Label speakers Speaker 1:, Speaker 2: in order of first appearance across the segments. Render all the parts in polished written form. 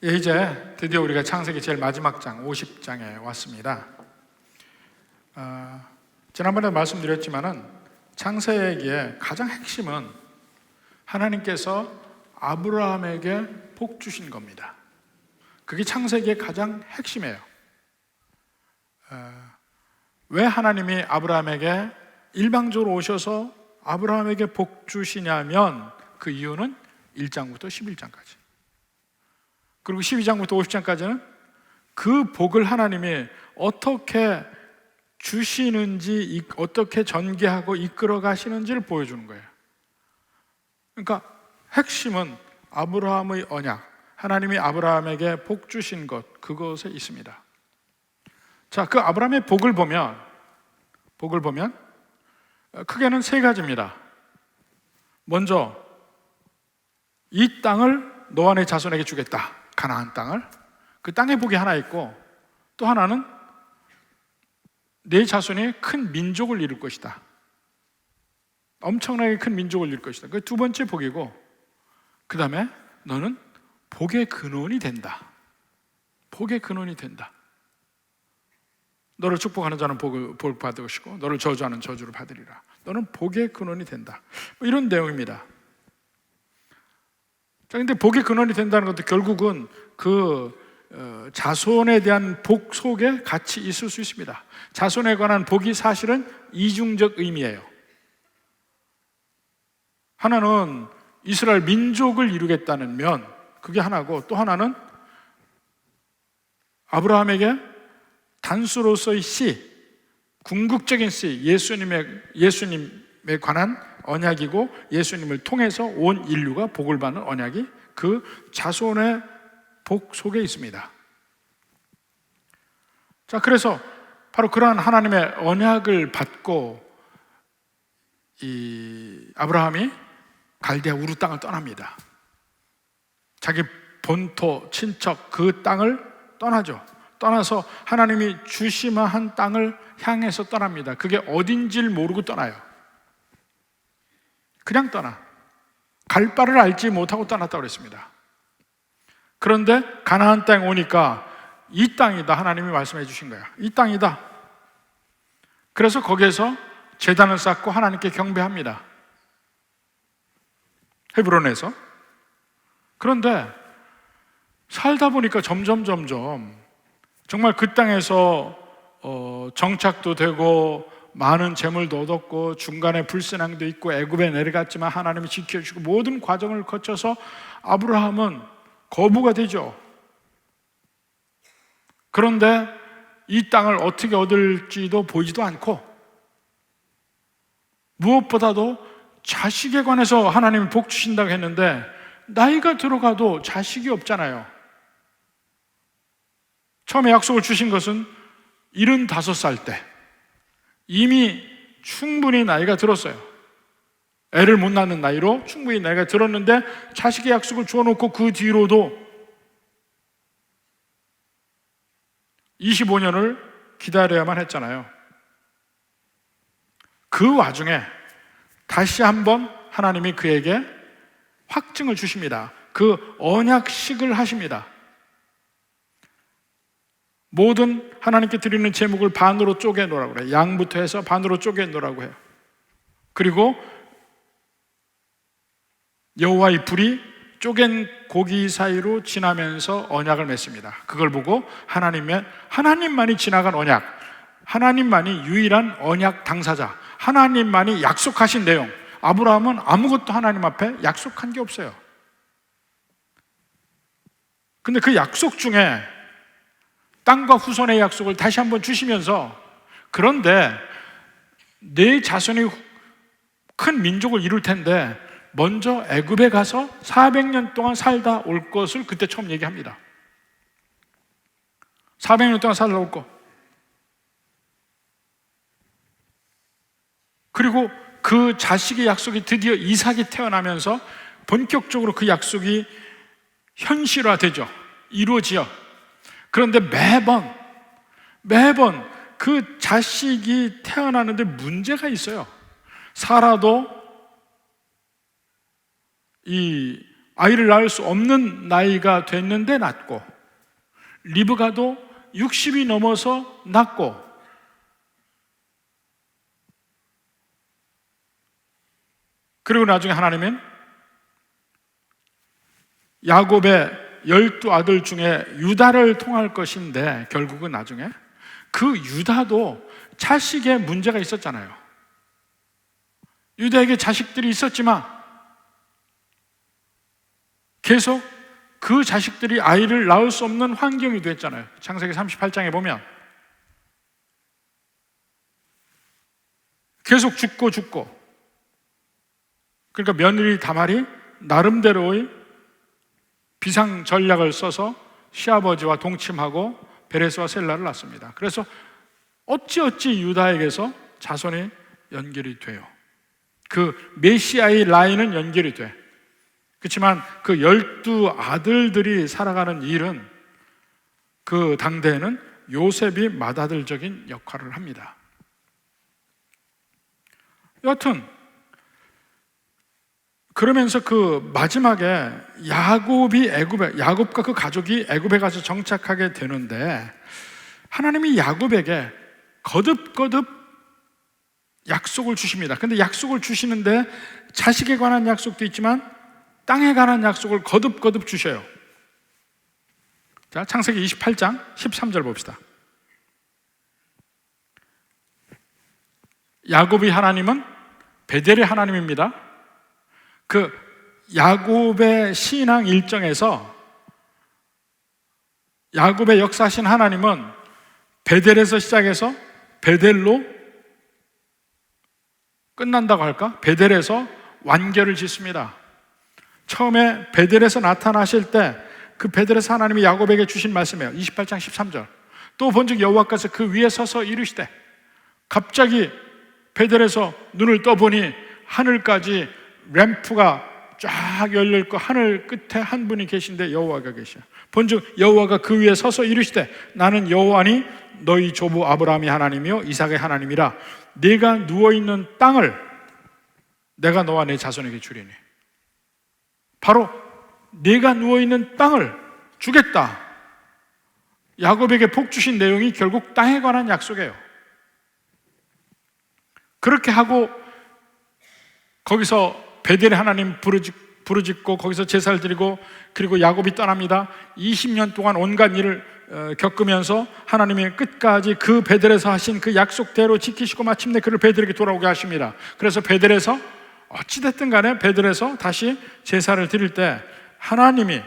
Speaker 1: 이제 드디어 우리가 창세기 제일 마지막 장 50장에 왔습니다. 지난번에 말씀드렸지만은 창세기의 가장 핵심은 하나님께서 아브라함에게 복 주신 겁니다. 그게 창세기의 가장 핵심이에요. 왜 하나님이 아브라함에게 일방적으로 오셔서 아브라함에게 복 주시냐면 그 이유는 1장부터 11장까지, 그리고 12장부터 50장까지는 그 복을 하나님이 어떻게 주시는지, 어떻게 전개하고 이끌어 가시는지를 보여주는 거예요. 그러니까 핵심은 아브라함의 언약, 하나님이 아브라함에게 복 주신 것, 그것에 있습니다. 자, 그 아브라함의 복을 보면 크게는 세 가지입니다. 먼저 이 땅을 너와 네 자손에게 주겠다, 가나안 땅을. 그 땅의 복이 하나 있고, 또 하나는 네 자손이 큰 민족을 이룰 것이다, 엄청나게 큰 민족을 이룰 것이다. 그 두 번째 복이고, 그 다음에 너는 복의 근원이 된다. 복의 근원이 된다. 너를 축복하는 자는 복을 받을 것이고 너를 저주하는 저주를 받으리라. 너는 복의 근원이 된다. 뭐 이런 내용입니다. 자, 근데 복의 근원이 된다는 것도 결국은 자손에 대한 복 속에 같이 있을 수 있습니다. 자손에 관한 복이 사실은 이중적 의미예요. 하나는 이스라엘 민족을 이루겠다는 면, 그게 하나고, 또 하나는 아브라함에게 단수로서의 씨, 궁극적인 씨, 예수님에 관한 언약이고, 예수님을 통해서 온 인류가 복을 받는 언약이 그 자손의 복 속에 있습니다. 자, 그래서 바로 그러한 하나님의 언약을 받고 이 아브라함이 갈대아 우르 땅을 떠납니다. 자기 본토, 친척 그 땅을 떠나죠. 떠나서 하나님이 주시마한 땅을 향해서 떠납니다. 그게 어딘지를 모르고 떠나요. 그냥 떠나. 갈 바를 알지 못하고 떠났다고 그랬습니다. 그런데 가나안 땅에 오니까 이 땅이다, 하나님이 말씀해 주신 거야. 이 땅이다. 그래서 거기에서 제단을 쌓고 하나님께 경배합니다. 헤브론에서. 그런데 살다 보니까 점점 정말 그 땅에서 정착도 되고 많은 재물도 얻었고 중간에 불신앙도 있고 애굽에 내려갔지만 하나님이 지켜주시고 모든 과정을 거쳐서 아브라함은 거부가 되죠. 그런데 이 땅을 어떻게 얻을지도 보이지도 않고, 무엇보다도 자식에 관해서 하나님이 복 주신다고 했는데 나이가 들어가도 자식이 없잖아요. 처음에 약속을 주신 것은 75살 때, 이미 충분히 나이가 들었어요. 애를 못 낳는 나이로 충분히 나이가 들었는데 자식의 약속을 주어놓고 그 뒤로도 25년을 기다려야만 했잖아요. 그 와중에 다시 한번 하나님이 그에게 확증을 주십니다. 그 언약식을 하십니다. 모든 하나님께 드리는 제목을 반으로 쪼개 놓으라고 그래요. 양부터 해서 반으로 쪼개 놓으라고 해요. 그리고 여호와의 불이 쪼갠 고기 사이로 지나면서 언약을 맺습니다. 그걸 보고 하나님만이 지나간 언약, 하나님만이 유일한 언약 당사자, 하나님만이 약속하신 내용, 아브라함은 아무것도 하나님 앞에 약속한 게 없어요. 근데 그 약속 중에 땅과 후손의 약속을 다시 한번 주시면서, 그런데 네 자손이 큰 민족을 이룰 텐데 먼저 애굽에 가서 400년 동안 살다 올 것을 그때 처음 얘기합니다. 400년 동안 살다 올 것. 그리고 그 자식의 약속이 드디어 이삭이 태어나면서 본격적으로 그 약속이 현실화되죠. 이루어지죠. 그런데 매번 그 자식이 태어나는데 문제가 있어요. 사라도 이 아이를 낳을 수 없는 나이가 됐는데 낳고, 리브가도 60이 넘어서 낳고, 그리고 나중에 하나님은 야곱의 12아들 중에 유다를 통할 것인데, 결국은 나중에 그 유다도 자식에 문제가 있었잖아요. 유다에게 자식들이 있었지만 계속 그 자식들이 아이를 낳을 수 없는 환경이 됐잖아요. 창세기 38장에 보면 계속 죽고, 그러니까 며느리 다말이 나름대로의 비상 전략을 써서 시아버지와 동침하고 베레스와 셀라를 낳습니다. 그래서 어찌어찌 유다에게서 자손이 연결이 돼요. 그 메시아의 라인은 연결이 돼. 그렇지만 그 12아들들이 살아가는 일은 그 당대에는 요셉이 맏아들적인 역할을 합니다. 여하튼 그러면서 그 마지막에 야곱과 그 가족이 애굽에 가서 정착하게 되는데, 하나님이 야곱에게 거듭 약속을 주십니다. 근데 약속을 주시는데 자식에 관한 약속도 있지만 땅에 관한 약속을 거듭 주셔요. 자, 창세기 28장 13절 봅시다. 야곱의 하나님은 베델의 하나님입니다. 그 야곱의 신앙 일정에서 야곱의 역사하신 하나님은 베델에서 시작해서 베델로 끝난다고 할까? 베델에서 완결을 짓습니다. 처음에 베델에서 나타나실 때 그 베델에서 하나님이 야곱에게 주신 말씀이에요. 28장 13절. 또 본즉 여호와께서 그 위에 서서 이르시되, 갑자기 베델에서 눈을 떠보니 하늘까지 램프가 쫙 열려있고 하늘 끝에 한 분이 계신데 여호와가 계셔. 본즉 여호와가 그 위에 서서 이르시되, 나는 여호와니 너희 조부 아브라함의 하나님이요 이삭의 하나님이라. 네가 누워있는 땅을 내가 너와 내 자손에게 주리니. 바로 네가 누워있는 땅을 주겠다. 야곱에게 복 주신 내용이 결국 땅에 관한 약속이에요. 그렇게 하고 거기서 베델의 하나님 부르짖고 거기서 제사를 드리고, 그리고 야곱이 떠납니다. 20년 동안 온갖 일을 겪으면서 하나님이 끝까지 그 베델에서 하신 그 약속대로 지키시고 마침내 그를 베델에게 돌아오게 하십니다. 그래서 베델에서 어찌됐든 간에 베델에서 다시 제사를 드릴 때 하나님이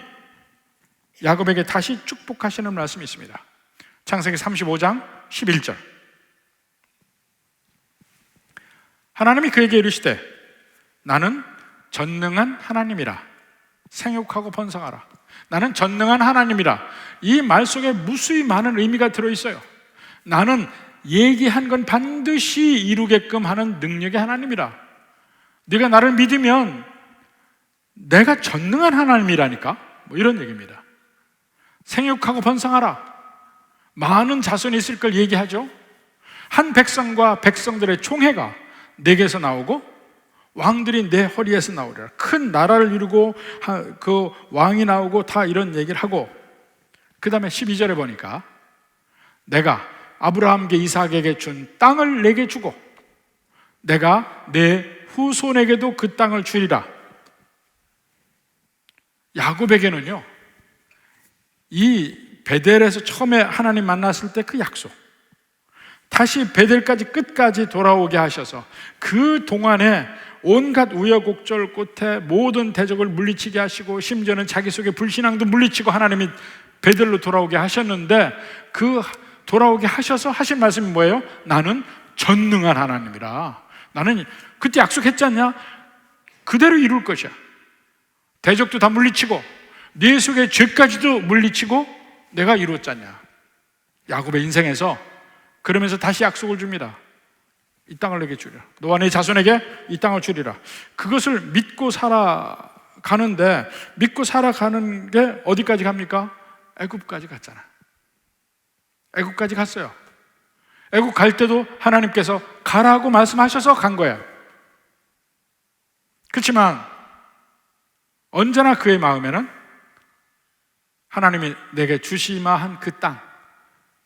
Speaker 1: 야곱에게 다시 축복하시는 말씀이 있습니다. 창세기 35장 11절. 하나님이 그에게 이르시되, 나는 전능한 하나님이라. 생육하고 번성하라. 나는 전능한 하나님이라. 이 말 속에 무수히 많은 의미가 들어있어요. 나는 얘기한 건 반드시 이루게끔 하는 능력의 하나님이라. 네가 나를 믿으면 내가 전능한 하나님이라니까, 뭐 이런 얘기입니다. 생육하고 번성하라. 많은 자손이 있을 걸 얘기하죠. 한 백성과 백성들의 총회가 내게서 나오고 왕들이 내 허리에서 나오리라. 큰 나라를 이루고 그 왕이 나오고 다 이런 얘기를 하고, 그 다음에 12절에 보니까 내가 아브라함께 이삭에게 준 땅을 내게 주고 내가 내 후손에게도 그 땅을 주리라. 야곱에게는요, 이 베델에서 처음에 하나님 만났을 때 그 약속, 다시 베델까지 끝까지 돌아오게 하셔서 그 동안에 온갖 우여곡절 끝에 모든 대적을 물리치게 하시고, 심지어는 자기 속의 불신앙도 물리치고 하나님이 베델로 돌아오게 하셨는데, 그 돌아오게 하셔서 하신 말씀이 뭐예요? 나는 전능한 하나님이라. 나는 그때 약속했지 않냐? 그대로 이룰 것이야. 대적도 다 물리치고 네 속의 죄까지도 물리치고 내가 이루었지 않냐. 야곱의 인생에서 그러면서 다시 약속을 줍니다. 이 땅을 내게 주리라. 너와 내 자손에게 이 땅을 주리라. 그것을 믿고 살아가는데, 믿고 살아가는 게 어디까지 갑니까? 애굽까지 갔잖아. 애굽까지 갔어요. 애굽 갈 때도 하나님께서 가라고 말씀하셔서 간 거예요. 그렇지만 언제나 그의 마음에는 하나님이 내게 주시마 한 그 땅,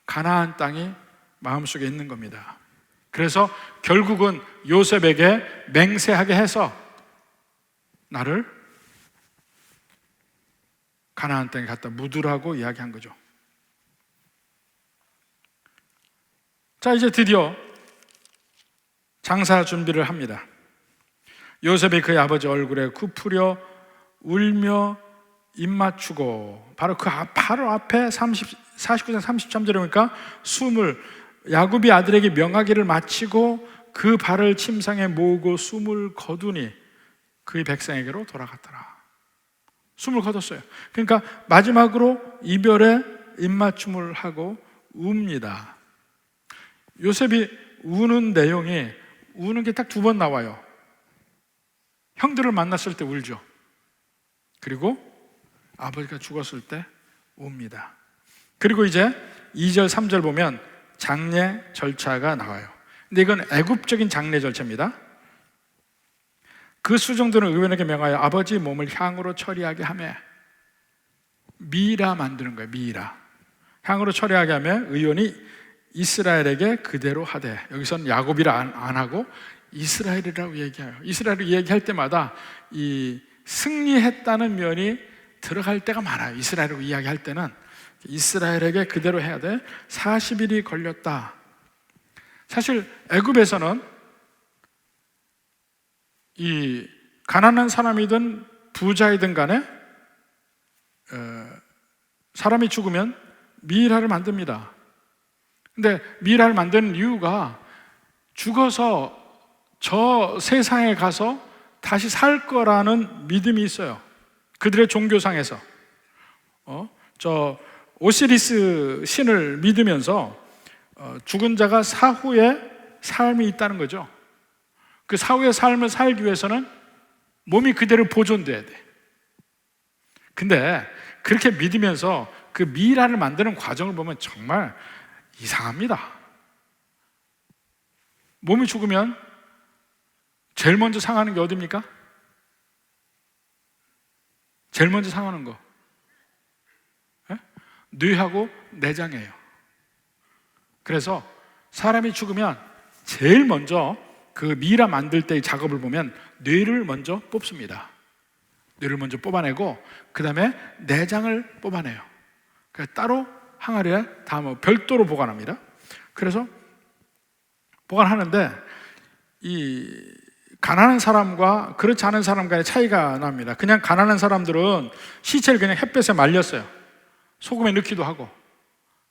Speaker 1: 가나안 땅이 마음속에 있는 겁니다. 그래서 결국은 요셉에게 맹세하게 해서 나를 가나안 땅에 갖다 묻으라고 이야기한 거죠. 자, 이제 드디어 장사 준비를 합니다. 요셉이 그의 아버지 얼굴에 굽으려 울며 입 맞추고, 바로 바로 앞에 49장 33절에 보니까 야곱이 아들에게 명하기를 마치고 그 발을 침상에 모으고 숨을 거두니 그의 백성에게로 돌아갔더라. 숨을 거뒀어요. 그러니까 마지막으로 이별의 입맞춤을 하고 웁니다. 요셉이 우는 내용이, 우는 게 딱 2번 나와요. 형들을 만났을 때 울죠. 그리고 아버지가 죽었을 때 웁니다. 그리고 이제 2절 3절 보면 장례 절차가 나와요. 근데 이건 애굽적인 장례 절차입니다. 그 수종들은 의원에게 명하여 아버지 몸을 향으로 처리하게 하며, 미라 만드는 거예요. 미라, 향으로 처리하게 하며 의원이 이스라엘에게 그대로 하되, 여기서는 야곱이라 안 하고 이스라엘이라고 얘기해요. 이스라엘을 얘기할 때마다 이 승리했다는 면이 들어갈 때가 많아요. 이스라엘이라고 이야기할 때는 이스라엘에게 그대로 해야 돼. 40일이 걸렸다. 사실 애굽에서는 이 가난한 사람이든 부자이든 간에 사람이 죽으면 미이라를 만듭니다. 근데 미이라를 만드는 이유가 죽어서 저 세상에 가서 다시 살 거라는 믿음이 있어요. 그들의 종교상에서 저 오시리스 신을 믿으면서 죽은 자가 사후에 삶이 있다는 거죠. 그 사후의 삶을 살기 위해서는 몸이 그대로 보존돼야 돼. 근데 그렇게 믿으면서 그 미이라를 만드는 과정을 보면 정말 이상합니다. 몸이 죽으면 제일 먼저 상하는 게 어디입니까? 제일 먼저 상하는 거 뇌하고 내장이에요. 그래서 사람이 죽으면 제일 먼저 그 미이라 만들 때의 작업을 보면 뇌를 먼저 뽑습니다. 뇌를 먼저 뽑아내고 그 다음에 내장을 뽑아내요. 그래서 따로 항아리에 다 별도로 보관합니다. 그래서 보관하는데 이 가난한 사람과 그렇지 않은 사람 간의 차이가 납니다. 그냥 가난한 사람들은 시체를 그냥 햇볕에 말렸어요. 소금에 넣기도 하고.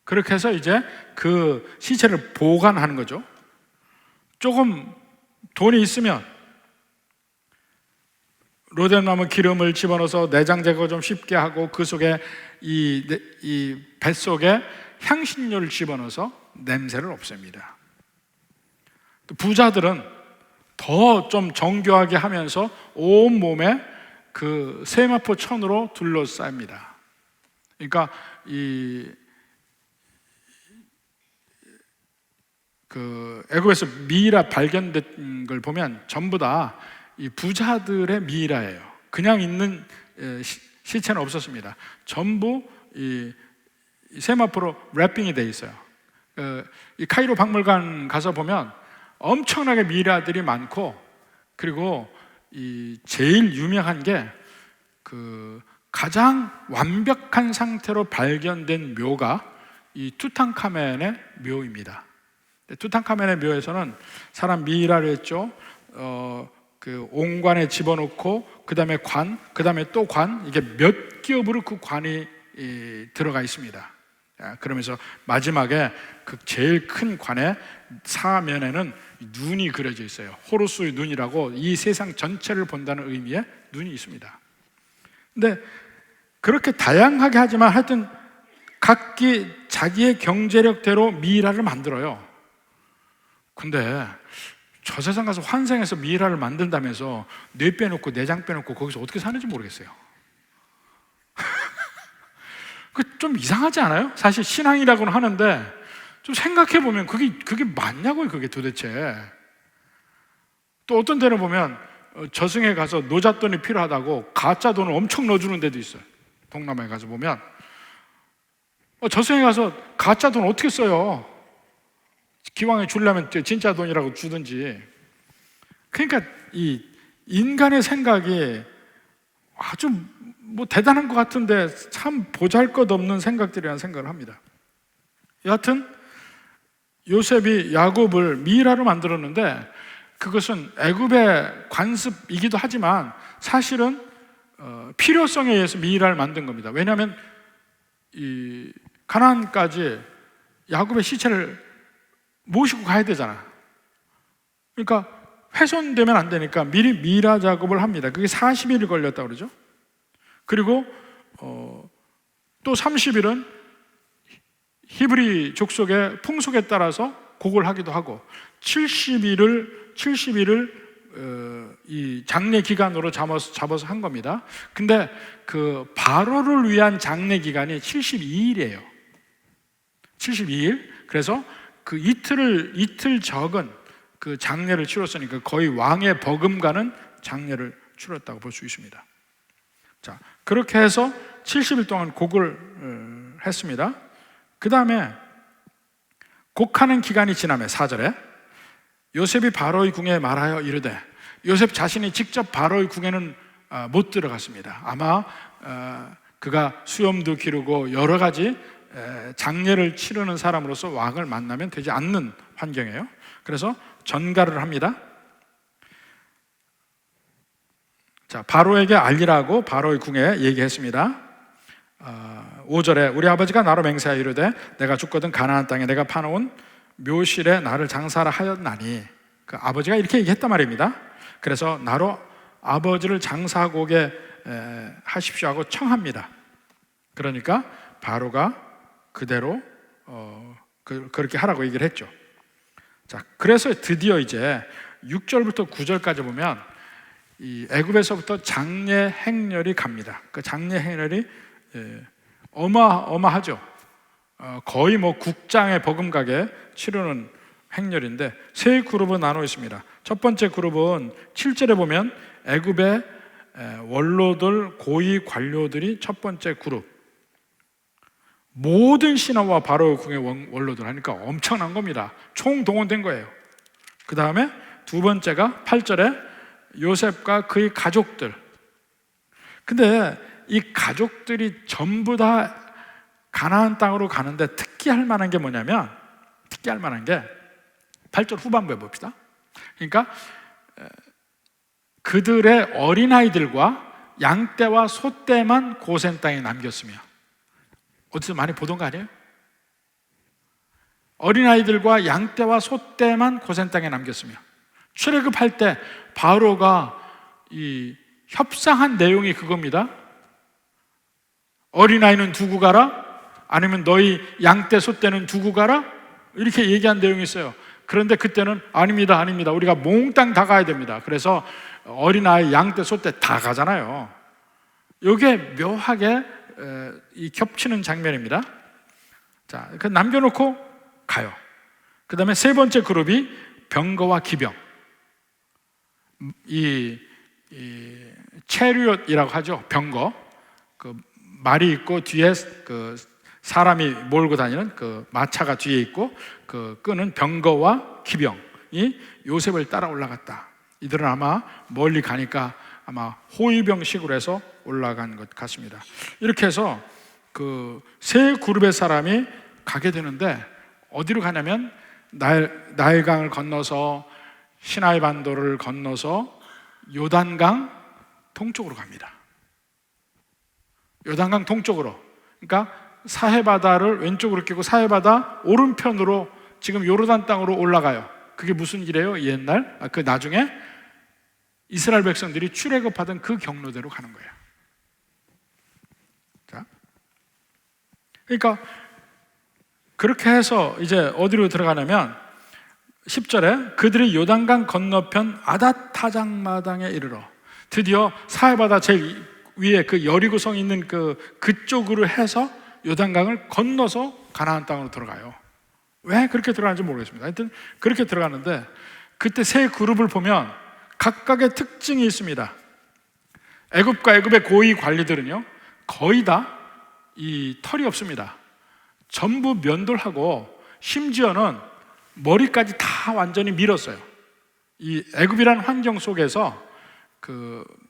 Speaker 1: 그렇게 해서 이제 그 시체를 보관하는 거죠. 조금 돈이 있으면 로뎀나무 기름을 집어넣어서 내장 제거 좀 쉽게 하고, 그 속에 이 뱃속에 향신료를 집어넣어서 냄새를 없앱니다. 또 부자들은 더 좀 정교하게 하면서 온 몸에 그 세마포 천으로 둘러쌉니다. 그러니까 그 애굽에서 미이라 발견된 걸 보면 전부 다 이 부자들의 미이라예요. 그냥 있는 시체는 없었습니다. 전부 이 세마포로 랩핑이 돼 있어요. 이 카이로 박물관 가서 보면 엄청나게 미이라들이 많고, 그리고 이 제일 유명한 게 그 가장 완벽한 상태로 발견된 묘가 이 투탕카멘의 묘입니다. 투탕카멘의 묘에서는 사람 미이라를 했죠. 그 옹관에 집어넣고 그 다음에 관, 그 다음에 또 관, 이게 몇 겹으로 그 관이 들어가 있습니다. 그러면서 마지막에 그 제일 큰 관의 사면에는 눈이 그려져 있어요. 호루스의 눈이라고, 이 세상 전체를 본다는 의미의 눈이 있습니다. 근데 그렇게 다양하게 하지만 하여튼 각기 자기의 경제력대로 미이라를 만들어요. 근데 저 세상 가서 환생해서 미이라를 만든다면서 뇌 빼놓고 내장 빼놓고 거기서 어떻게 사는지 모르겠어요. 좀 이상하지 않아요? 사실 신앙이라고는 하는데 좀 생각해보면 그게 맞냐고요, 그게 도대체. 또 어떤 데는 보면 저승에 가서 노잣돈이 필요하다고 가짜 돈을 엄청 넣어주는 데도 있어요. 동남아에 가서 보면 저승에 가서 가짜 돈 어떻게 써요? 기왕에 주려면 진짜 돈이라고 주든지. 그러니까 이 인간의 생각이 아주 뭐 대단한 것 같은데 참 보잘것없는 생각들이라는 생각을 합니다. 여하튼 요셉이 야곱을 미라로 만들었는데 그것은 애굽의 관습이기도 하지만 사실은 필요성에 의해서 미라를 만든 겁니다. 왜냐하면 이 가나안까지 야곱의 시체를 모시고 가야 되잖아. 그러니까 훼손되면 안 되니까 미리 미라 작업을 합니다. 그게 40일이 걸렸다고 그러죠. 그리고 또 30일은 히브리 족속의 풍속에 따라서 곡을 하기도 하고 70일을 이 장례 기간으로 잡아서 한 겁니다. 근데 그 바로를 위한 장례 기간이 72일이에요. 72일. 그래서 그 이틀 적은 그 장례를 치렀으니까 거의 왕의 버금가는 장례를 치렀다고 볼 수 있습니다. 자, 그렇게 해서 70일 동안 곡을 했습니다. 그 다음에 곡하는 기간이 지나면 4절에 요셉이 바로의 궁에 말하여 이르되, 요셉 자신이 직접 바로의 궁에는 못 들어갔습니다. 아마 그가 수염도 기르고 여러 가지 장례를 치르는 사람으로서 왕을 만나면 되지 않는 환경이에요. 그래서 전가를 합니다. 자, 바로에게 알리라고 바로의 궁에 얘기했습니다. 5절에 우리 아버지가 나로 맹세하여 이르되 내가 죽거든 가나안 땅에 내가 파놓은 묘실에 나를 장사하라 하였나니, 그 아버지가 이렇게 얘기했단 말입니다. 그래서 나로 아버지를 장사하고 오게 하십시오 하고 청합니다. 그러니까 바로가 그대로 그렇게 하라고 얘기를 했죠. 자, 그래서 드디어 이제 6절부터 9절까지 보면 이 애굽에서부터 장례 행렬이 갑니다. 그 장례 행렬이 어마어마하죠. 거의 뭐 국장의 버금가게 치르는 행렬인데 세 그룹으로 나눠 있습니다. 첫 번째 그룹은 7절에 보면 애굽의 원로들, 고위 관료들이 첫 번째 그룹. 모든 신하와 바로 궁의 원로들 하니까 엄청난 겁니다. 총동원된 거예요. 그 다음에 두 번째가 8절에 요셉과 그의 가족들. 근데 이 가족들이 전부 다 가나안 땅으로 가는데 특기할 만한 게 뭐냐면, 특기할 만한 게 8절 후반부에 봅시다. 그러니까 그들의 어린아이들과 양떼와 소떼만 고센 땅에 남겼으며, 어디서 많이 보던 거 아니에요? 어린아이들과 양떼와 소떼만 고센 땅에 남겼으며, 출애굽할 때 바로가 이 협상한 내용이 그겁니다. 어린아이는 두고 가라, 아니면 너희 양떼 소떼는 두고 가라, 이렇게 얘기한 내용이 있어요. 그런데 그때는 아닙니다, 우리가 몽땅 다 가야 됩니다. 그래서 어린아이, 양떼, 소떼 다 가잖아요. 이게 묘하게 이 겹치는 장면입니다. 자, 그 남겨놓고 가요. 그 다음에 세 번째 그룹이 병거와 기병, 이 체리엇이라고 하죠. 병거, 그 말이 있고 뒤에 그 사람이 몰고 다니는 그 마차가 뒤에 있고 그 끄는 병거와 기병이 요셉을 따라 올라갔다. 이들은 아마 멀리 가니까 아마 호위병식으로 해서 올라간 것 같습니다. 이렇게 해서 그 세 그룹의 사람이 가게 되는데 어디로 가냐면 나일강을 건너서 시나이 반도를 건너서 요단강 동쪽으로 갑니다. 요단강 동쪽으로. 그러니까 사해바다를 왼쪽으로 끼고 사해바다 오른편으로 지금 요르단 땅으로 올라가요. 그게 무슨 길이에요? 옛날 그 나중에 이스라엘 백성들이 출애굽하던 그 경로대로 가는 거예요. 자, 그러니까 그렇게 해서 이제 어디로 들어가냐면 10절에 그들이 요단강 건너편 아닷타장마당에 이르러, 드디어 사해바다 제일 위에 그 여리고성 있는 그쪽으로 해서 요단강을 건너서 가나안 땅으로 들어가요. 왜 그렇게 들어가는지 모르겠습니다. 하여튼 그렇게 들어가는데 그때 세 그룹을 보면 각각의 특징이 있습니다. 애굽과 애굽의 고위 관리들은요, 거의 다 이 털이 없습니다. 전부 면도하고 심지어는 머리까지 다 완전히 밀었어요. 이 애굽이라는 환경 속에서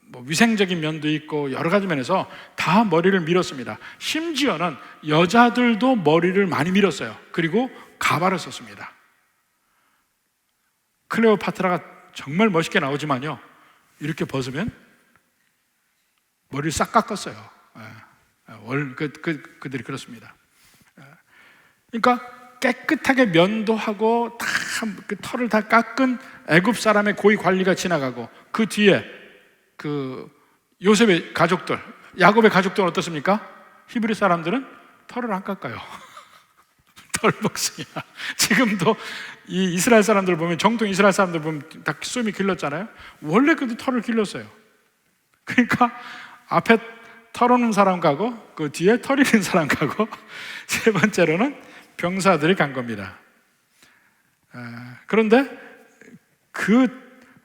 Speaker 1: 뭐 위생적인 면도 있고 여러 가지 면에서 다 머리를 밀었습니다. 심지어는 여자들도 머리를 많이 밀었어요. 그리고 가발을 썼습니다. 클레오파트라가 정말 멋있게 나오지만요, 이렇게 벗으면 머리를 싹 깎았어요. 그들이 그렇습니다. 그러니까 깨끗하게 면도하고 다 그 털을 다 깎은 애굽 사람의 고위 관리가 지나가고, 그 뒤에 요셉의 가족들, 야곱의 가족들은 어떻습니까? 히브리 사람들은 털을 안 깎아요. 털복숭이야. 지금도 이 이스라엘 사람들 보면, 정통 이스라엘 사람들 보면 다 쏘미 길렀잖아요. 원래 그도 털을 길렀어요. 그러니까 앞에 털 없는 사람 가고, 그 뒤에 털 있는 사람 가고, 세 번째로는 병사들이 간 겁니다. 그런데 그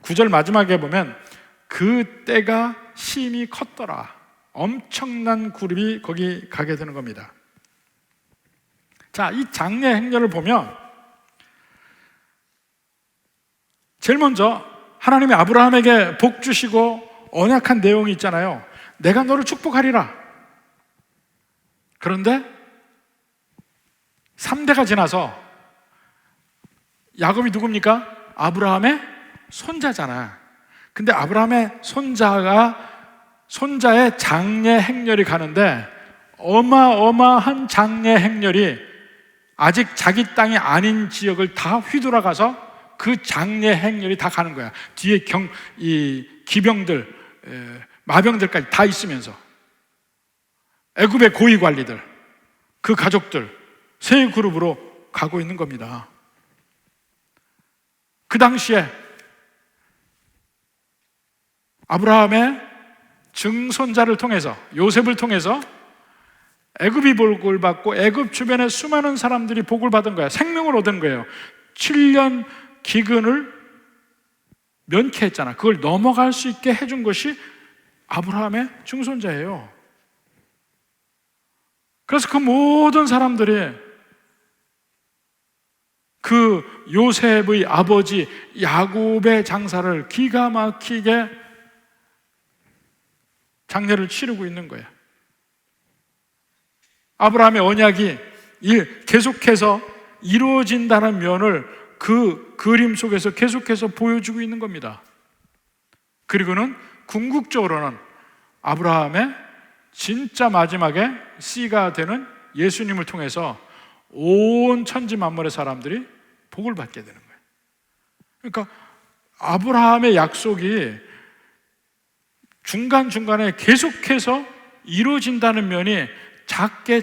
Speaker 1: 구절 마지막에 보면 그 때가 심히 컸더라. 엄청난 그룹이 거기 가게 되는 겁니다. 자, 이 장례 행렬을 보면 제일 먼저 하나님이 아브라함에게 복 주시고 언약한 내용이 있잖아요. 내가 너를 축복하리라. 그런데 3대가 지나서 야곱이 누굽니까? 아브라함의 손자잖아. 근데 아브라함의 손자의 장례 행렬이 가는데, 어마어마한 장례 행렬이 아직 자기 땅이 아닌 지역을 다 휘돌아가서 그 장례 행렬이 다 가는 거야. 뒤에 이 기병들, 마병들까지 다 있으면서 애굽의 고위 관리들, 그 가족들 세 그룹으로 가고 있는 겁니다. 그 당시에 아브라함의 증손자를 통해서, 요셉을 통해서 애굽이 복을 받고 애굽 주변의 수많은 사람들이 복을 받은 거야. 생명을 얻은 거예요. 7년 기근을 면케했잖아. 그걸 넘어갈 수 있게 해준 것이 아브라함의 증손자예요. 그래서 그 모든 사람들이 그 요셉의 아버지 야곱의 장사를 기가 막히게 장례를 치르고 있는 거예요. 아브라함의 언약이 계속해서 이루어진다는 면을 그 그림 속에서 계속해서 보여주고 있는 겁니다. 그리고는 궁극적으로는 아브라함의 진짜 마지막에 씨가 되는 예수님을 통해서 온 천지 만물의 사람들이 복을 받게 되는 거예요. 그러니까 아브라함의 약속이 중간중간에 계속해서 이루어진다는 면이 작게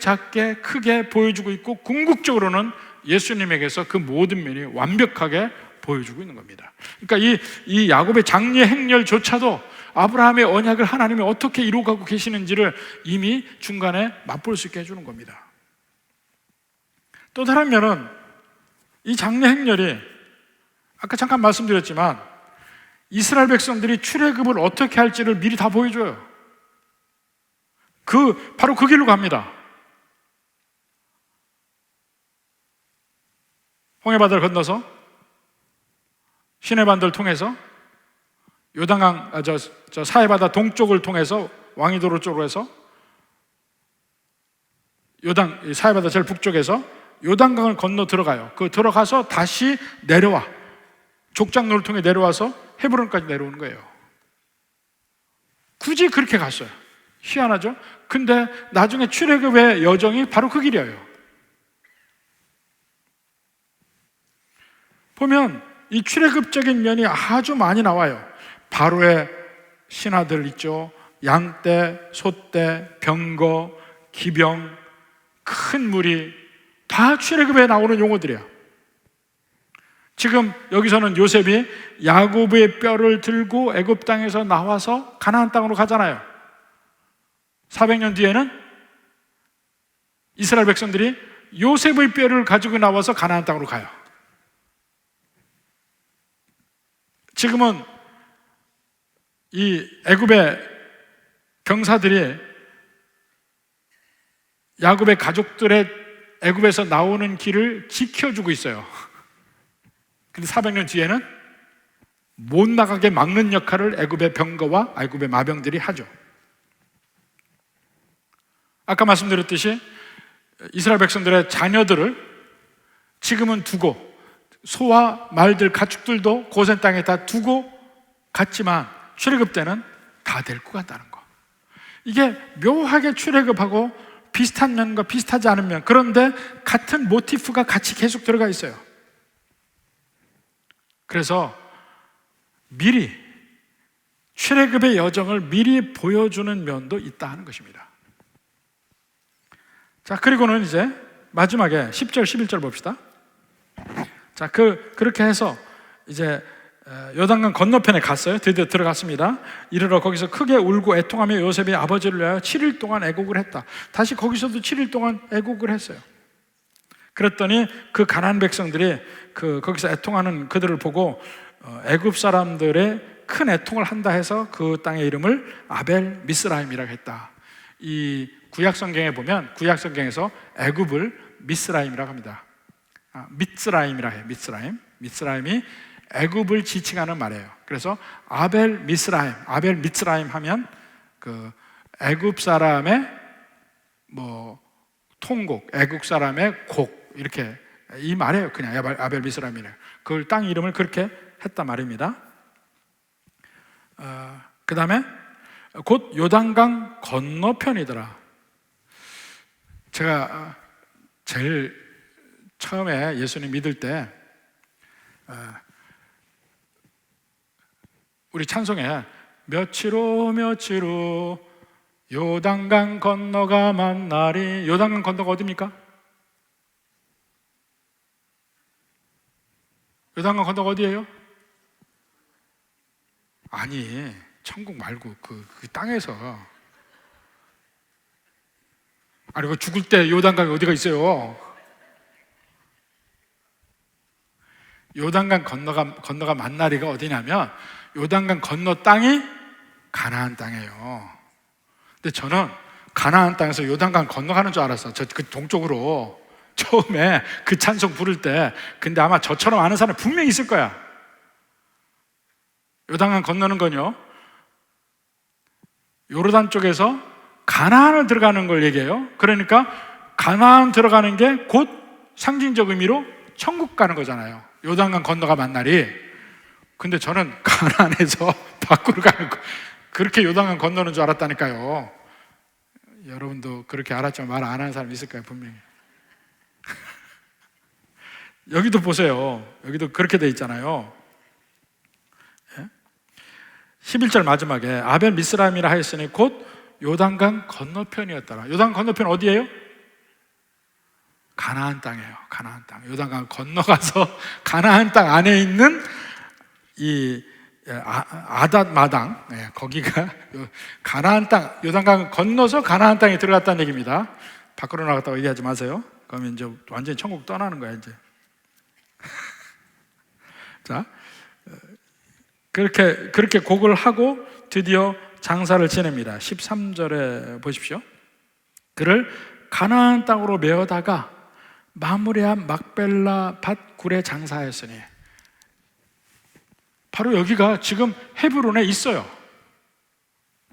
Speaker 1: 크게 보여주고 있고, 궁극적으로는 예수님에게서 그 모든 면이 완벽하게 보여주고 있는 겁니다. 그러니까 이 야곱의 장례 행렬조차도 아브라함의 언약을 하나님이 어떻게 이루어가고 계시는지를 이미 중간에 맛볼 수 있게 해주는 겁니다. 또 다른 면은 이 장례 행렬이 아까 잠깐 말씀드렸지만 이스라엘 백성들이 출애굽을 어떻게 할지를 미리 다 보여줘요. 바로 그 길로 갑니다. 홍해바다를 건너서 시내반도를 통해서 요단강, 사해바다 동쪽을 통해서 왕이도로 쪽으로 해서 사해바다 제일 북쪽에서 요단강을 건너 들어가요. 들어가서 다시 내려와, 족장로를 통해 내려와서 헤브론까지 내려오는 거예요. 굳이 그렇게 갔어요. 희한하죠? 근데 나중에 출애굽의 여정이 바로 그 길이에요. 보면 이 출애굽적인 면이 아주 많이 나와요. 바로의 신하들 있죠. 양떼, 소떼, 병거, 기병, 큰 무리, 다 출애굽에 나오는 용어들이야. 지금 여기서는 요셉이 야곱의 뼈를 들고 애굽 땅에서 나와서 가나안 땅으로 가잖아요. 400년 뒤에는 이스라엘 백성들이 요셉의 뼈를 가지고 나와서 가나안 땅으로 가요. 지금은 이 애굽의 병사들이 야곱의 가족들의 애굽에서 나오는 길을 지켜주고 있어요. 근데 400년 뒤에는 못 나가게 막는 역할을 애굽의 병거와 애굽의 마병들이 하죠. 아까 말씀드렸듯이 이스라엘 백성들의 자녀들을 지금은 두고, 소와 말들, 가축들도 고센 땅에 다 두고 갔지만 출애굽 때는 다 데리고 간다는 거. 이게 묘하게 출애굽하고 비슷한 면과 비슷하지 않은 면, 그런데 같은 모티프가 같이 계속 들어가 있어요. 그래서 미리 출애굽의 여정을 미리 보여주는 면도 있다 하는 것입니다. 자, 그리고는 이제 마지막에 10절, 11절 봅시다. 자, 그렇게 해서 이제 요단강 건너편에 갔어요. 드디어 들어갔습니다. 이르러 거기서 크게 울고 애통하며 요셉의 아버지를 위하여 7일 동안 애곡을 했다. 다시 거기서도 7일 동안 애곡을 했어요. 그랬더니 그 가나안 백성들이 거기서 애통하는 그들을 보고 애굽 사람들의 큰 애통을 한다 해서 그 땅의 이름을 아벨 미스라임이라고 했다. 이 구약 성경에 보면 구약 성경에서 애굽을 미스라임이라고 합니다. 미스라임이라 해요. 미스라임이 애굽을 지칭하는 말이에요. 그래서 아벨 미스라임 하면 그 애굽 사람의 뭐 통곡, 애굽 사람의 곡, 이렇게 이 말이에요. 그냥 아벨 미스라임이래요. 그 땅 이름을 그렇게 했단 말입니다. 그 다음에 곧 요단강 건너편이더라. 제가 제일 처음에 예수님 믿을 때 우리 찬송에 며칠 후 요단강 건너가 만나리. 요단강 건너가 어디입니까? 요단강 건너가 어디예요? 아니, 천국 말고 그 땅에서. 아니, 그 죽을 때 요단강이 어디가 있어요? 요단강 건너가 만나리가 어디냐면 요단강 건너 땅이 가나안 땅이에요. 근데 저는 가나안 땅에서 요단강 건너가는 줄 알았어. 그 동쪽으로 처음에 그 찬송 부를 때. 근데 아마 저처럼 아는 사람 분명히 있을 거야. 요단강 건너는 건요, 요르단 쪽에서 가나안을 들어가는 걸 얘기해요. 그러니까 가나안 들어가는 게 곧 상징적 의미로 천국 가는 거잖아요. 요단강 건너가 만나리. 근데 저는 가나안에서 밖으로 가는 거, 그렇게 요단강 건너는 줄 알았다니까요. 여러분도 그렇게 알았지만 말 안 하는 사람 있을 거예요, 분명히. 여기도 보세요. 여기도 그렇게 돼 있잖아요. 11절 마지막에 아벨 미스라임이라 하였으니 곧 요단강 건너편이었더라. 요단강 건너편 어디예요? 가나안 땅이에요. 가나안 땅. 요단강 건너가서 가나안 땅 안에 있는 이 아닷 마당, 거기가 가나안 땅, 요단강 건너서 가나안 땅에 들어갔다는 얘기입니다. 밖으로 나갔다고 얘기하지 마세요. 그러면 이제 완전히 천국 떠나는 거야 이제. 자, 그렇게 곡을 하고 드디어 장사를 지냅니다. 13절에 보십시오. 그를 가나안 땅으로 메어다가 마무리한 막벨라 밭 굴에 장사하였으니. 바로 여기가 지금 헤브론에 있어요.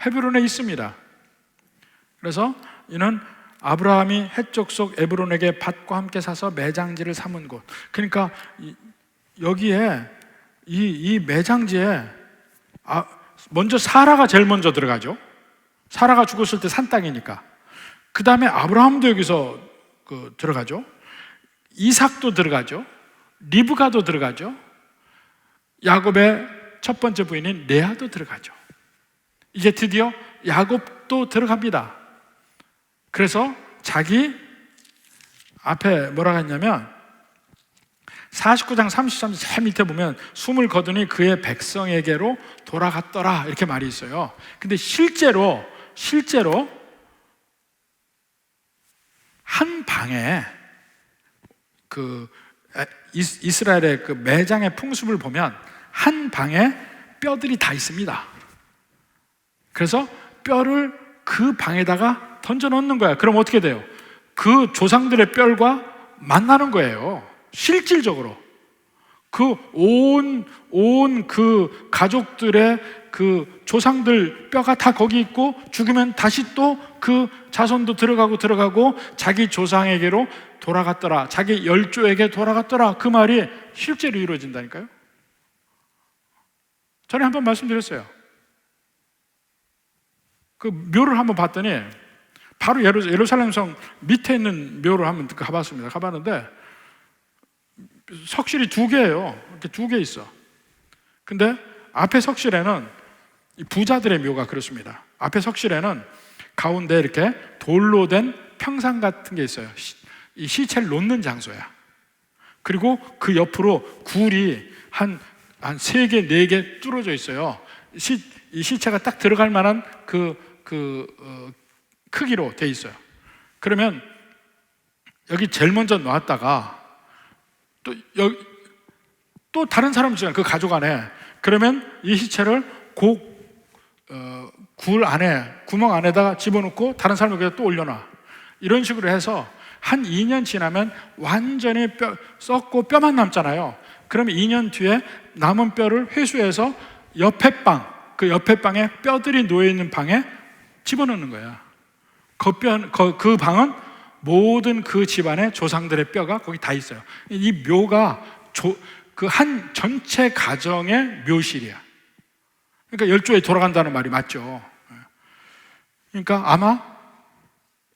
Speaker 1: 헤브론에 있습니다. 그래서 이는 아브라함이 헷족 속 에브론에게 밭과 함께 사서 매장지를 삼은 곳. 그러니까 여기에 이 매장지에 먼저 사라가 제일 먼저 들어가죠. 사라가 죽었을 때 산 땅이니까. 그 다음에 아브라함도 여기서 들어가죠. 이삭도 들어가죠. 리브가도 들어가죠. 야곱의 첫 번째 부인인 레아도 들어가죠. 이제 드디어 야곱도 들어갑니다. 그래서 자기 앞에 뭐라고 했냐면 49장 33절 제일 밑에 보면 숨을 거두니 그의 백성에게로 돌아갔더라 이렇게 말이 있어요. 근데 실제로 한 방에 이스라엘의 그 매장의 풍습을 보면 한 방에 뼈들이 다 있습니다. 그래서 뼈를 그 방에다가 던져 넣는 거야. 그럼 어떻게 돼요? 그 조상들의 뼈가 만나는 거예요. 실질적으로. 그 가족들의 그 조상들 뼈가 다 거기 있고, 죽으면 다시 또 그 자손도 들어가고 자기 조상에게로 돌아갔더라, 자기 열조에게 돌아갔더라, 그 말이 실제로 이루어진다니까요. 전에 한번 말씀드렸어요. 그 묘를 한번 봤더니 바로 예루살렘 성 밑에 있는 묘를 한번 가봤습니다. 가봤는데 석실이 2개예요. 이렇게 2개 있어. 근데 앞에 석실에는 이 부자들의 묘가 그렇습니다. 앞에 석실에는 가운데 이렇게 돌로 된 평상 같은 게 있어요. 이 시체를 놓는 장소야. 그리고 그 옆으로 굴이 한 3개, 4개 뚫어져 있어요. 이 시체가 딱 들어갈 만한 크기로 돼 있어요. 그러면 여기 제일 먼저 놨다가 또 다른 사람이 있잖아요, 그 가족 안에. 그러면 이 시체를 굴 안에, 구멍 안에다가 집어넣고 다른 사람에게 또 올려놔. 이런 식으로 해서 한 2년 지나면 완전히 썩고 뼈만 남잖아요. 그러면 2년 뒤에 남은 뼈를 회수해서 옆에 방에 뼈들이 놓여있는 방에 집어넣는 거야. 그 방은 모든 그 집안의 조상들의 뼈가 거기 다 있어요. 이 묘가 그 한 전체 가정의 묘실이야. 그러니까 열조에 돌아간다는 말이 맞죠. 그러니까 아마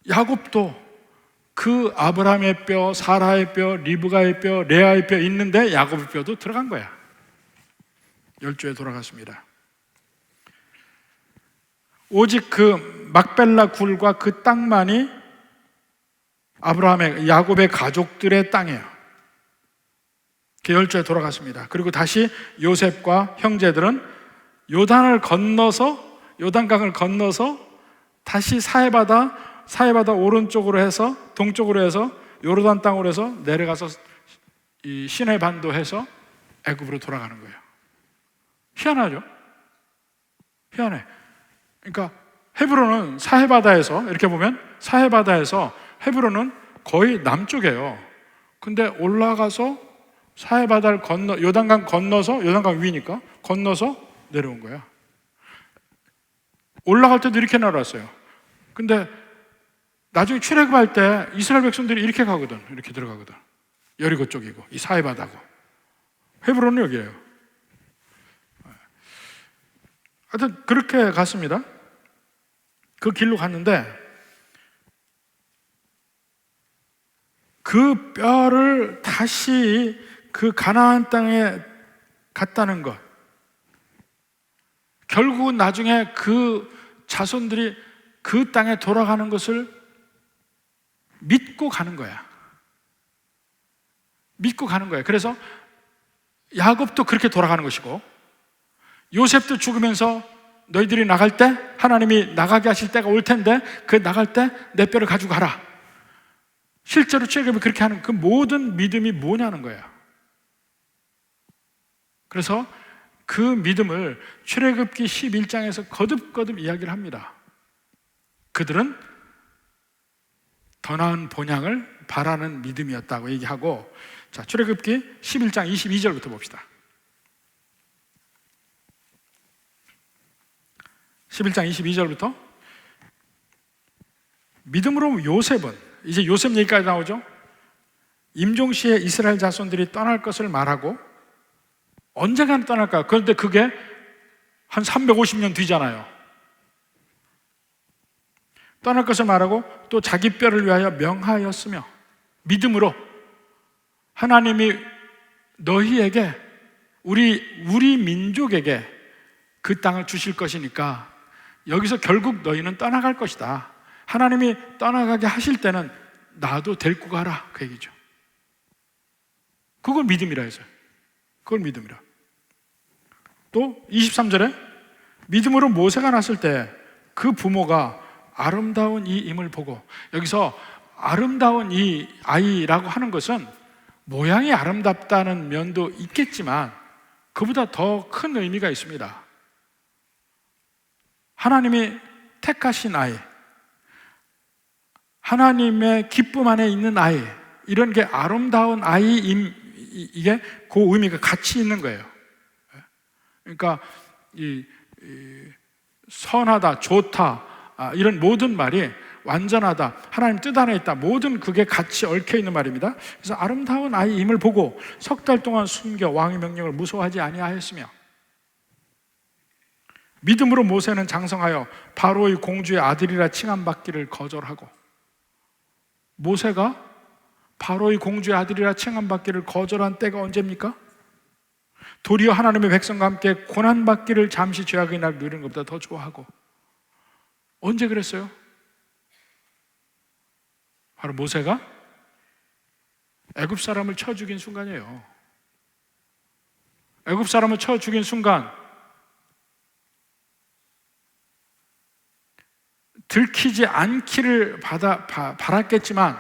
Speaker 1: 야곱도 그 아브라함의 뼈, 사라의 뼈, 리브가의 뼈, 레아의 뼈 있는데 야곱의 뼈도 들어간 거야. 열조에 돌아갔습니다. 오직 그 막벨라 굴과 그 땅만이 야곱의 가족들의 땅이에요. 열조에 돌아갔습니다. 그리고 다시 요셉과 형제들은 요단강을 건너서 다시 사해바다 오른쪽으로 해서, 동쪽으로 해서 요르단 땅으로 해서 내려가서 이 시내 반도 해서 애굽으로 돌아가는 거예요. 희한하죠? 희한해. 그러니까 헤브론은 사해바다에서, 이렇게 보면 사해바다에서 헤브론은 거의 남쪽이에요. 근데 올라가서 사해바다를 요단강 건너서, 요단강 위니까 건너서 내려온 거야. 올라갈 때도 이렇게 날아왔어요. 근데 나중에 출애굽할 때 이스라엘 백성들이 이렇게 가거든. 이렇게 들어가거든. 여리고 쪽이고 이 사해바다고. 헤브론은 여기예요. 하여튼 그렇게 갔습니다. 그 길로 갔는데 그 뼈를 다시 그 가나안 땅에 갔다는 것, 결국은 나중에 그 자손들이 그 땅에 돌아가는 것을 믿고 가는 거야. 믿고 가는 거야. 그래서 야곱도 그렇게 돌아가는 것이고, 요셉도 죽으면서 너희들이 나갈 때 하나님이 나가게 하실 때가 올 텐데 그 나갈 때 내 뼈를 가지고 가라. 실제로 출애굽이 그렇게 하는 그 모든 믿음이 뭐냐는 거야. 그래서 그 믿음을 출애굽기 11장에서 거듭거듭 이야기를 합니다. 그들은 더 나은 본향을 바라는 믿음이었다고 얘기하고, 자, 출애굽기 11장 22절부터 봅시다. 11장 22절부터 믿음으로 요셉은, 이제 요셉 얘기까지 나오죠. 임종시에 이스라엘 자손들이 떠날 것을 말하고, 언젠가는 떠날까? 그런데 그게 한 350년 뒤잖아요. 떠날 것을 말하고 또 자기 뼈를 위하여 명하였으며, 믿음으로 하나님이 너희에게, 우리 민족에게 그 땅을 주실 것이니까 여기서 결국 너희는 떠나갈 것이다. 하나님이 떠나가게 하실 때는 나도 데리고 가라, 그 얘기죠. 그걸 믿음이라 해서요. 그걸 믿음이라. 또 23절에 믿음으로 모세가 났을 때 그 부모가 아름다운 이 임을 보고, 여기서 아름다운 이 아이라고 하는 것은 모양이 아름답다는 면도 있겠지만 그보다 더 큰 의미가 있습니다. 하나님이 택하신 아이, 하나님의 기쁨 안에 있는 아이, 이런 게 아름다운 아이임, 이게 그 의미가 같이 있는 거예요. 그러니까 이 선하다, 좋다, 이런 모든 말이 완전하다, 하나님 뜻 안에 있다, 모든 그게 같이 얽혀 있는 말입니다. 그래서 아름다운 아이임을 보고 석 달 동안 숨겨 왕의 명령을 무서워하지 아니하였으며, 믿음으로 모세는 장성하여 바로의 공주의 아들이라 칭함받기를 거절하고, 모세가 바로의 공주의 아들이라 칭함받기를 거절한 때가 언제입니까? 도리어 하나님의 백성과 함께 고난받기를 잠시 죄악의 날 누리는 것보다 더 좋아하고. 언제 그랬어요? 바로 모세가 애굽 사람을 쳐 죽인 순간이에요. 애굽 사람을 쳐 죽인 순간 들키지 않기를 바랐겠지만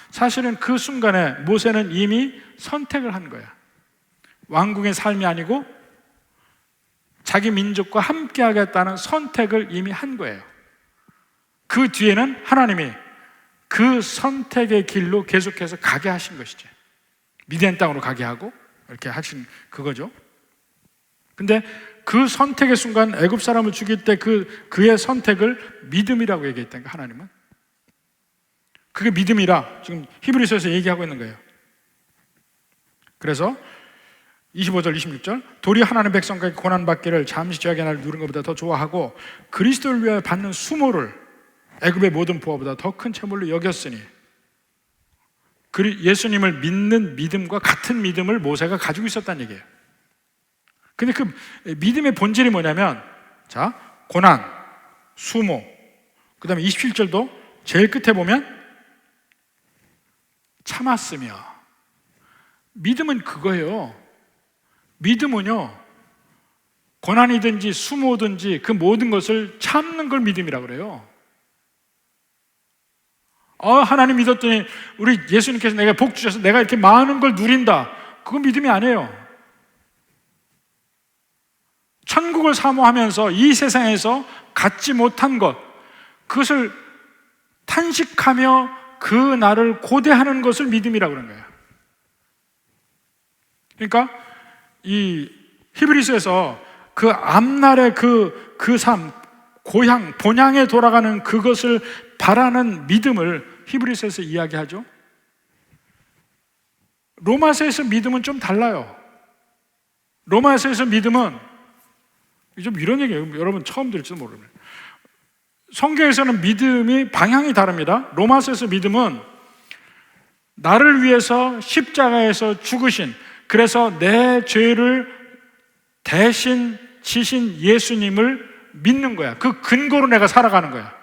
Speaker 1: 사실은 그 순간에 모세는 이미 선택을 한 거야. 왕궁의 삶이 아니고 자기 민족과 함께 하겠다는 선택을 이미 한 거예요. 그 뒤에는 하나님이 그 선택의 길로 계속해서 가게 하신 것이죠. 미디안 땅으로 가게 하고 이렇게 하신 그거죠. 근데 그 선택의 순간 애굽 사람을 죽일 때 그의 선택을 믿음이라고 얘기했다니까, 하나님은. 그게 믿음이라 지금 히브리서에서 얘기하고 있는 거예요. 그래서 25절 26절, 도리어 하나님 백성과 고난받기를 잠시 죄악의 날을 누리는 것보다 더 좋아하고 그리스도를 위하여 받는 수모를 애굽의 모든 부하보다 더 큰 채물로 여겼으니, 예수님을 믿는 믿음과 같은 믿음을 모세가 가지고 있었다는 얘기예요. 근데 그 믿음의 본질이 뭐냐면, 자, 고난, 수모, 그 다음에 27절도 제일 끝에 보면 참았으며. 믿음은 그거예요. 믿음은요, 고난이든지 수모든지 그 모든 것을 참는 걸 믿음이라고 그래요. 하나님 믿었더니 우리 예수님께서 내가 복 주셔서 내가 이렇게 많은 걸 누린다, 그건 믿음이 아니에요. 천국을 사모하면서 이 세상에서 갖지 못한 것, 그것을 탄식하며 그 날을 고대하는 것을 믿음이라고 그런 거예요. 그러니까 이 히브리서에서 그 앞날의 그 삶, 고향, 본향에 돌아가는 그것을 바라는 믿음을 히브리서에서 이야기하죠. 로마서에서 믿음은 좀 달라요. 로마서에서 믿음은 좀 이런 얘기예요. 여러분 처음 들을지도 모르겠네요. 성경에서는 믿음이 방향이 다릅니다. 로마서에서 믿음은 나를 위해서 십자가에서 죽으신, 그래서 내 죄를 대신 지신 예수님을 믿는 거야. 그 근거로 내가 살아가는 거야.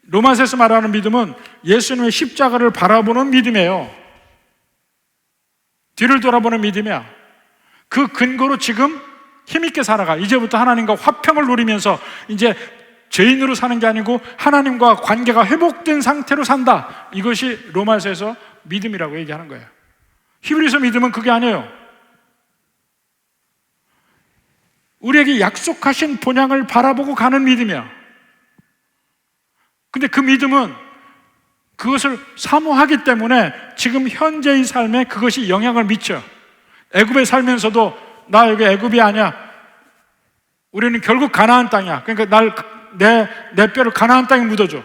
Speaker 1: 로마서에서 말하는 믿음은 예수님의 십자가를 바라보는 믿음이에요. 뒤를 돌아보는 믿음이야. 그 근거로 지금 힘있게 살아가. 이제부터 하나님과 화평을 누리면서 이제 죄인으로 사는 게 아니고 하나님과 관계가 회복된 상태로 산다. 이것이 로마서에서 믿음이라고 얘기하는 거예요. 히브리서 믿음은 그게 아니에요. 우리에게 약속하신 본향을 바라보고 가는 믿음이야. 근데 그 믿음은 그것을 사모하기 때문에 지금 현재의 삶에 그것이 영향을 미쳐. 애굽에 살면서도 나 여기 애굽이 아니야, 우리는 결국 가나안 땅이야, 그러니까 내 뼈를 가나안 땅에 묻어줘.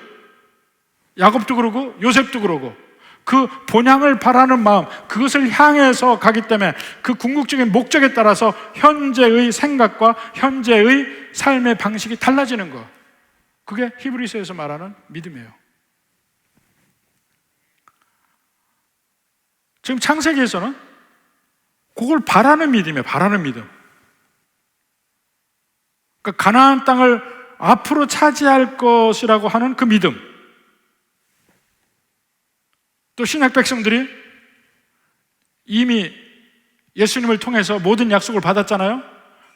Speaker 1: 야곱도 그러고 요셉도 그러고 그 본향을 바라는 마음, 그것을 향해서 가기 때문에 그 궁극적인 목적에 따라서 현재의 생각과 현재의 삶의 방식이 달라지는 거, 그게 히브리서에서 말하는 믿음이에요. 지금 창세기에서는 그걸 바라는 믿음이에요. 바라는 믿음. 그러니까 가나안 땅을 앞으로 차지할 것이라고 하는 그 믿음. 또 신약 백성들이 이미 예수님을 통해서 모든 약속을 받았잖아요.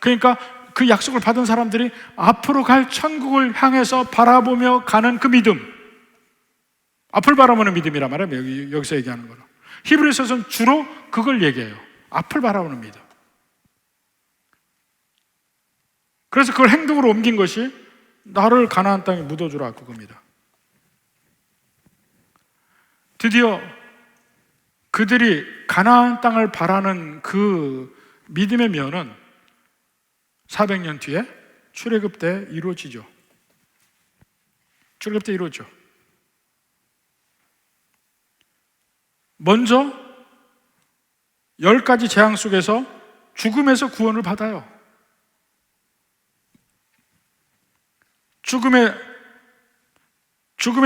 Speaker 1: 그러니까 그 약속을 받은 사람들이 앞으로 갈 천국을 향해서 바라보며 가는 그 믿음, 앞을 바라보는 믿음이란 말이에요. 여기서 얘기하는 거는. 히브리서에서는 주로 그걸 얘기해요. 앞을 바라보는 믿음. 그래서 그걸 행동으로 옮긴 것이 나를 가나안 땅에 묻어주라 그겁니다. 드디어 그들이 가나안 땅을 바라는 그 믿음의 면은 400년 뒤에 출애굽 때 이루어지죠. 출애굽 때 이루어져. 먼저 10가지 재앙 속에서 죽음에서 구원을 받아요. 죽음의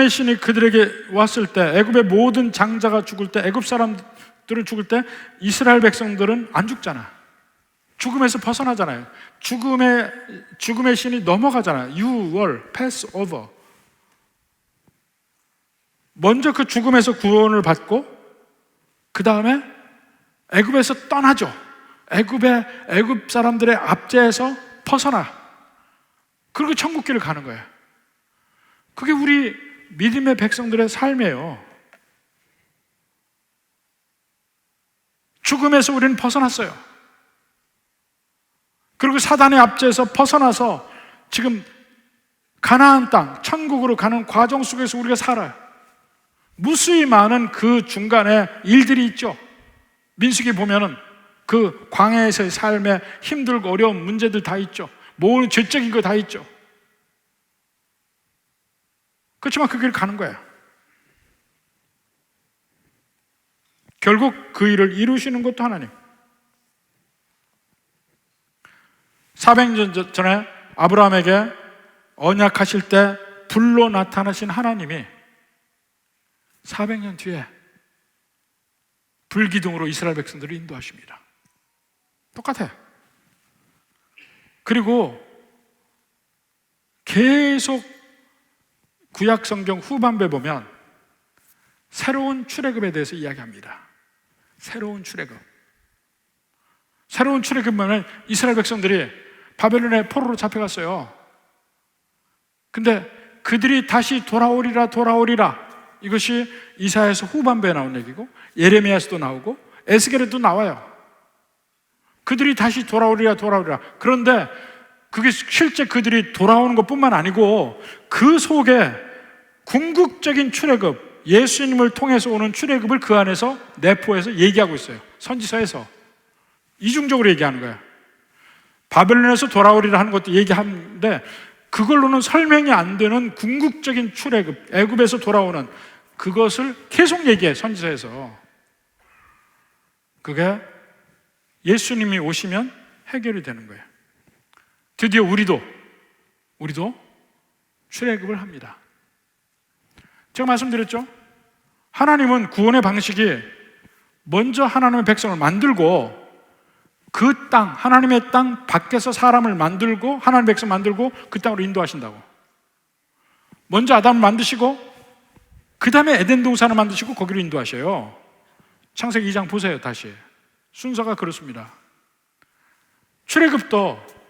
Speaker 1: 신이 그들에게 왔을 때, 애굽의 모든 장자가 죽을 때, 애굽 사람들은 죽을 때 이스라엘 백성들은 안 죽잖아. 죽음에서 벗어나잖아요. 죽음의 신이 넘어가잖아요. You will pass over. 먼저 그 죽음에서 구원을 받고 그 다음에 애굽에서 떠나죠. 애굽 사람들의 압제에서 벗어나. 그리고 천국길을 가는 거예요. 그게 우리 믿음의 백성들의 삶이에요. 죽음에서 우리는 벗어났어요. 그리고 사단의 압제에서 벗어나서 지금 가나안 땅, 천국으로 가는 과정 속에서 우리가 살아요. 무수히 많은 그 중간에 일들이 있죠. 민수기 보면은 그 광야에서의 삶에 힘들고 어려운 문제들 다 있죠. 모든 죄적인 거 다 있죠. 그렇지만 그 길을 가는 거예요. 결국 그 일을 이루시는 것도 하나님. 400년 전에 아브라함에게 언약하실 때 불로 나타나신 하나님이 400년 뒤에 불기둥으로 이스라엘 백성들을 인도하십니다. 똑같아요. 그리고 계속 구약 성경 후반부에 보면 새로운 출애굽에 대해서 이야기합니다. 새로운 출애굽은 이스라엘 백성들이 바벨론의 포로로 잡혀갔어요. 근데 그들이 다시 돌아오리라. 이것이 이사야서 후반부에 나온 얘기고 예레미야서도 나오고 에스겔에도 나와요. 그들이 다시 돌아오리라. 그런데 그게 실제 그들이 돌아오는 것뿐만 아니고 그 속에 궁극적인 출애굽, 예수님을 통해서 오는 출애굽을 그 안에서 내포해서 얘기하고 있어요. 선지서에서 이중적으로 얘기하는 거예요. 바벨론에서 돌아오리라 하는 것도 얘기하는데 그걸로는 설명이 안 되는 궁극적인 출애굽, 애굽에서 돌아오는 그것을 계속 얘기해, 선지서에서. 그게 예수님이 오시면 해결이 되는 거예요. 드디어 우리도 출애굽을 합니다. 제가 말씀드렸죠? 하나님은 구원의 방식이 먼저 하나님의 백성을 만들고 그 땅, 하나님의 땅 밖에서 사람을 만들고 하나님의 백성 만들고 그 땅으로 인도하신다고. 먼저 아담을 만드시고 그 다음에 에덴 동산을 만드시고 거기로 인도하셔요. 창세기 2장 보세요. 다시 순서가 그렇습니다. 출애굽도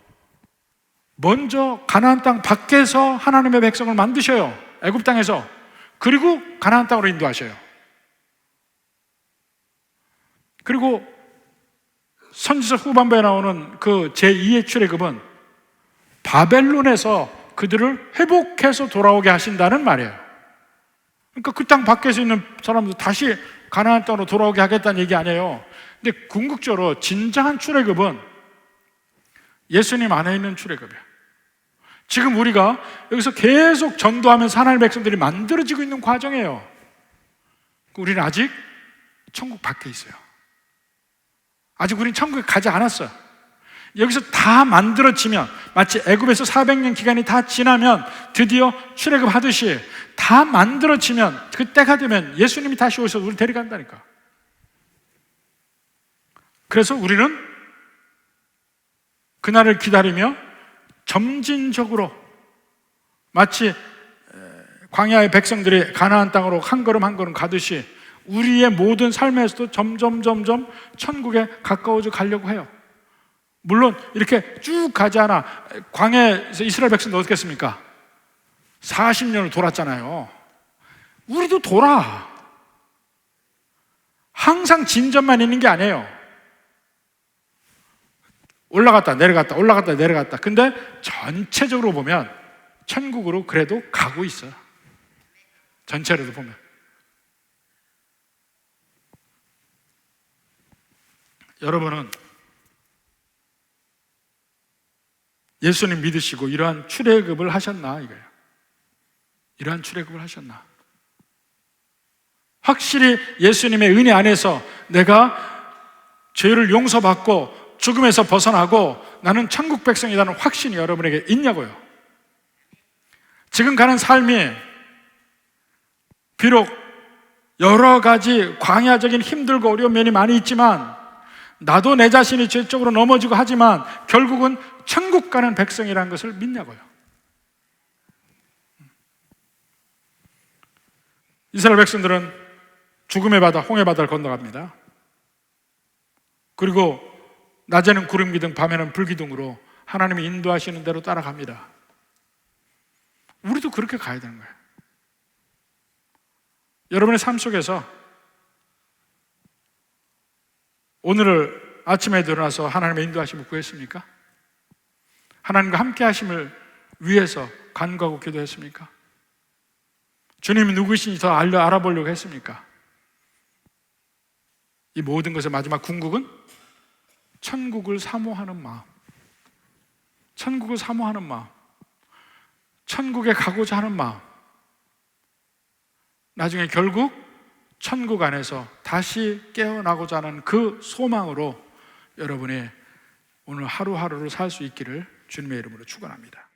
Speaker 1: 먼저 가나안 땅 밖에서 하나님의 백성을 만드셔요. 애굽 땅에서. 그리고 가나안 땅으로 인도하셔요. 그리고 선지서 후반부에 나오는 그 제2의 출애굽은 바벨론에서 그들을 회복해서 돌아오게 하신다는 말이에요. 그러니까 그 땅 밖에서 있는 사람들 다시 가나안 땅으로 돌아오게 하겠다는 얘기 아니에요. 근데 궁극적으로 진정한 출애굽은 예수님 안에 있는 출애굽이에요. 지금 우리가 여기서 계속 전도하면서 하나님의 백성들이 만들어지고 있는 과정이에요. 우리는 아직 천국 밖에 있어요. 아직 우리는 천국에 가지 않았어요. 여기서 다 만들어지면, 마치 애굽에서 400년 기간이 다 지나면 드디어 출애굽 하듯이 다 만들어지면, 그때가 되면 예수님이 다시 오셔서 우리 데려간다니까. 그래서 우리는 그날을 기다리며 점진적으로 마치 광야의 백성들이 가나안 땅으로 한 걸음 한 걸음 가듯이 우리의 모든 삶에서도 점점 천국에 가까워져 가려고 해요. 물론 이렇게 쭉 가지 않아. 광야에서 이스라엘 백성도 어떻게 했습니까? 40년을 돌았잖아요. 우리도 돌아. 항상 진전만 있는 게 아니에요. 올라갔다 내려갔다 올라갔다 내려갔다. 근데 전체적으로 보면 천국으로 그래도 가고 있어요. 전체로도 보면. 여러분은 예수님 믿으시고 이러한 출애굽을 하셨나 이거예요. 이러한 출애굽을 하셨나? 확실히 예수님의 은혜 안에서 내가 죄를 용서받고 죽음에서 벗어나고 나는 천국 백성이라는 확신이 여러분에게 있냐고요. 지금 가는 삶이 비록 여러 가지 광야적인 힘들고 어려운 면이 많이 있지만, 나도 내 자신이 죄 쪽으로 넘어지고 하지만 결국은 천국 가는 백성이라는 것을 믿냐고요. 이스라엘 백성들은 죽음의 바다, 홍해 바다를 건너갑니다. 그리고 낮에는 구름 기둥, 밤에는 불 기둥으로 하나님이 인도하시는 대로 따라갑니다. 우리도 그렇게 가야 되는 거예요. 여러분의 삶 속에서 오늘을 아침에 일어나서 하나님의 인도하심을 구했습니까? 하나님과 함께 하심을 위해서 간구하고 기도했습니까? 주님이 누구신지 더 알아보려고 했습니까? 이 모든 것의 마지막 궁극은 천국을 사모하는 마음, 천국을 사모하는 마음, 천국에 가고자 하는 마음, 나중에 결국 천국 안에서 다시 깨어나고자 하는 그 소망으로 여러분의 오늘 하루하루를 살 수 있기를 주님의 이름으로 축원합니다.